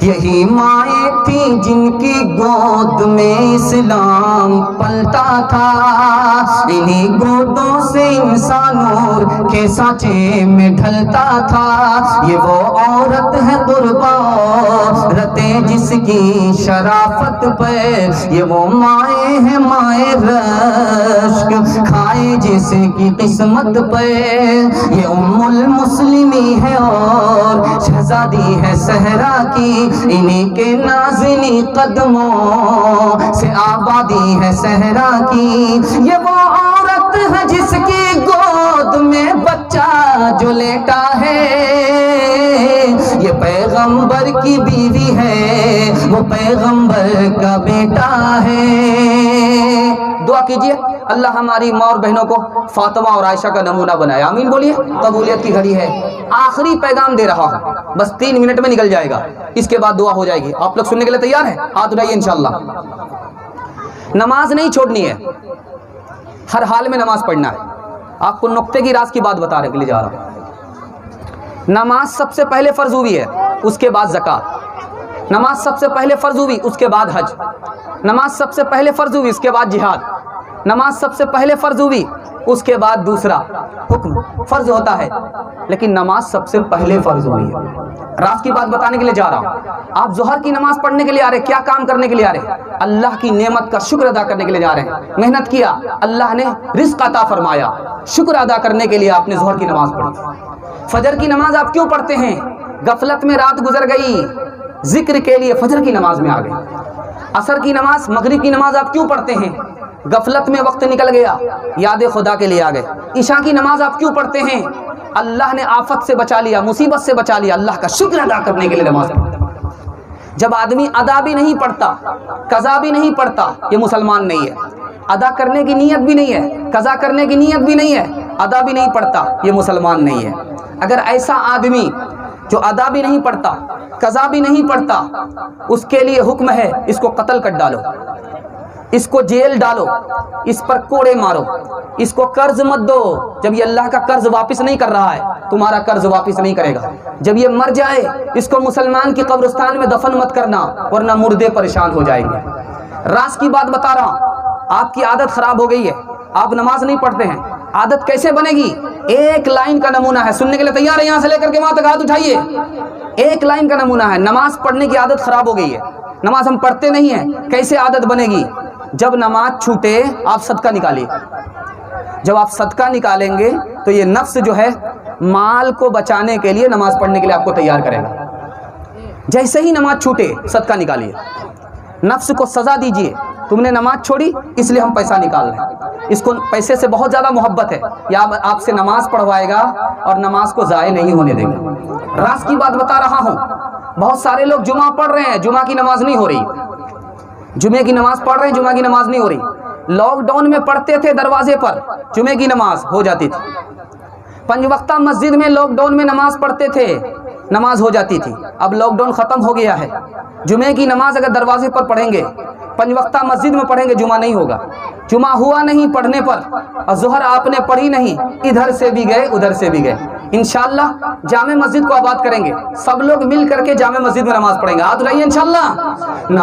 یہی مائیں تھی جن کی گود میں اسلام پلتا تھا، انہی گودوں سے انسان نور کے سانچے میں ڈھلتا تھا۔ یہ وہ عورت ہے قربا عورتیں جس کی شرافت پہ، یہ وہ مائیں ہیں مائیں رشک کھائے جس کی قسمت پہ، یہ ام المسلمی ہے اور شہزادی ہے صحرا کی، انہی کے نازنی قدموں سے آبادی ہے صحرا کی۔ یہ وہ عورت ہے جس کی گود میں بچہ جو لیٹا ہے، یہ پیغمبر کی بیوی ہے، وہ پیغمبر کا بیٹا ہے۔ دعا کیجئے اللہ ہماری ماں اور بہنوں کو فاطمہ اور عائشہ کا نمونہ بنائے، آمین بولیے۔ قبولیت کی گھڑی ہے، آخری پیغام دے رہا ہوں، بس 3 منٹ میں نکل جائے گا، اس کے بعد دعا ہو جائے گی۔ آپ لوگ سننے کے لیے تیار ہیں؟ ہاتھ اٹھائیے انشاءاللہ۔ نماز نہیں چھوڑنی ہے، ہر حال میں نماز پڑھنا ہے۔ آپ کو نقطے کی راز کی بات بتانے کے لیے جا رہا ہوں۔ نماز سب سے پہلے فرض ہوئی ہے، اس کے بعد زکوٰۃ۔ نماز سب سے پہلے فرض ہوئی، اس کے بعد حج۔ نماز سب سے پہلے فرض ہوئی، اس کے بعد جہاد۔ نماز سب سے پہلے فرض ہوئی، اس کے بعد دوسرا حکم فرض ہوتا ہے، لیکن نماز سب سے پہلے فرض ہوئی ہے۔ راز کی بات بتانے کے لیے جا رہا ہوں۔ آپ ظہر کی نماز پڑھنے کے لیے آ رہے، کیا کام کرنے کے لیے آ رہے؟ اللہ کی نعمت کا شکر ادا کرنے کے لیے جا رہے ہیں۔ محنت کیا، اللہ نے رزق عطا فرمایا، شکر ادا کرنے کے لیے آپ نے ظہر کی نماز پڑھی۔ فجر کی نماز آپ کیوں پڑھتے ہیں؟ غفلت میں رات گزر گئی، ذکر کے لیے فجر کی نماز میں آ گئے۔ عصر کی نماز، مغرب کی نماز آپ کیوں پڑھتے ہیں؟ غفلت میں وقت نکل گیا، یاد خدا کے لیے آ گئے۔ عشاء کی نماز آپ کیوں پڑھتے ہیں؟ اللہ نے آفت سے بچا لیا، مصیبت سے بچا لیا، اللہ کا شکر ادا کرنے کے لیے نماز پڑھتے ہیں۔ جب آدمی ادا بھی نہیں پڑھتا، قضا بھی نہیں پڑھتا، یہ مسلمان نہیں ہے۔ ادا کرنے کی نیت بھی نہیں ہے، قضا کرنے کی نیت بھی نہیں ہے، ادا بھی نہیں پڑھتا، یہ مسلمان نہیں ہے۔ اگر ایسا آدمی جو ادا بھی نہیں پڑھتا، قضا بھی نہیں پڑھتا، اس کے لیے حکم ہے اس کو قتل کر ڈالو، اس کو جیل ڈالو، اس پر کوڑے مارو، اس کو قرض مت دو۔ جب یہ اللہ کا قرض واپس نہیں کر رہا ہے، تمہارا قرض واپس نہیں کرے گا۔ جب یہ مر جائے، اس کو مسلمان کی قبرستان میں دفن مت کرنا، ورنہ مردے پریشان ہو جائیں گے۔ راز کی بات بتا رہا ہوں، آپ کی عادت خراب ہو گئی ہے، آپ نماز نہیں پڑھتے ہیں۔ عادت کیسے بنے گی؟ ایک لائن کا نمونہ ہے، سننے کے لیے تیار ہے؟ یہاں سے لے کر کے وہاں تک ہاتھ اٹھائیے۔ ایک لائن کا نمونہ ہے، نماز پڑھنے کی عادت خراب ہو گئی ہے، نماز ہم پڑھتے نہیں ہیں۔ کیسے عادت بنے گی؟ جب نماز چھوٹے آپ صدقہ نکالیے۔ جب آپ صدقہ نکالیں گے تو یہ نفس جو ہے مال کو بچانے کے لیے نماز پڑھنے کے لیے آپ کو تیار کرے گا۔ جیسے ہی نماز چھوٹے صدقہ نکالیے، نفس کو سزا دیجئے، تم نے نماز چھوڑی اس لیے ہم پیسہ نکال رہے ہیں، اس کو پیسے سے بہت زیادہ محبت ہے، یا آپ سے نماز پڑھوائے گا اور نماز کو ضائع نہیں ہونے دے گا۔ راز کی بات بتا رہا ہوں، بہت سارے لوگ جمعہ پڑھ رہے ہیں، جمعہ کی نماز نہیں ہو رہی، جمعے کی نماز پڑھ رہے ہیں، جمعہ کی نماز نہیں ہو رہی۔ لاک ڈاؤن میں پڑھتے تھے دروازے پر، جمعے کی نماز ہو جاتی تھی۔ 5 وقتہ مسجد میں لاک ڈاؤن میں نماز پڑھتے تھے، نماز ہو جاتی تھی۔ اب لاک ڈاؤن ختم ہو گیا ہے، جمعے کی نماز اگر دروازے پر پڑھیں گے، 5 وقتہ مسجد میں پڑھیں گے، جمعہ نہیں ہوگا۔ جمعہ ہوا نہیں پڑھنے پر، اور ظہر آپ نے پڑھی نہیں، ادھر سے بھی گئے ادھر سے بھی گئے۔ انشاءاللہ جامع مسجد کو آباد کریں گے، سب لوگ مل کر کے جامع مسجد میں نماز پڑھیں گے۔ ہاتھ اٹھائیے انشاءاللہ۔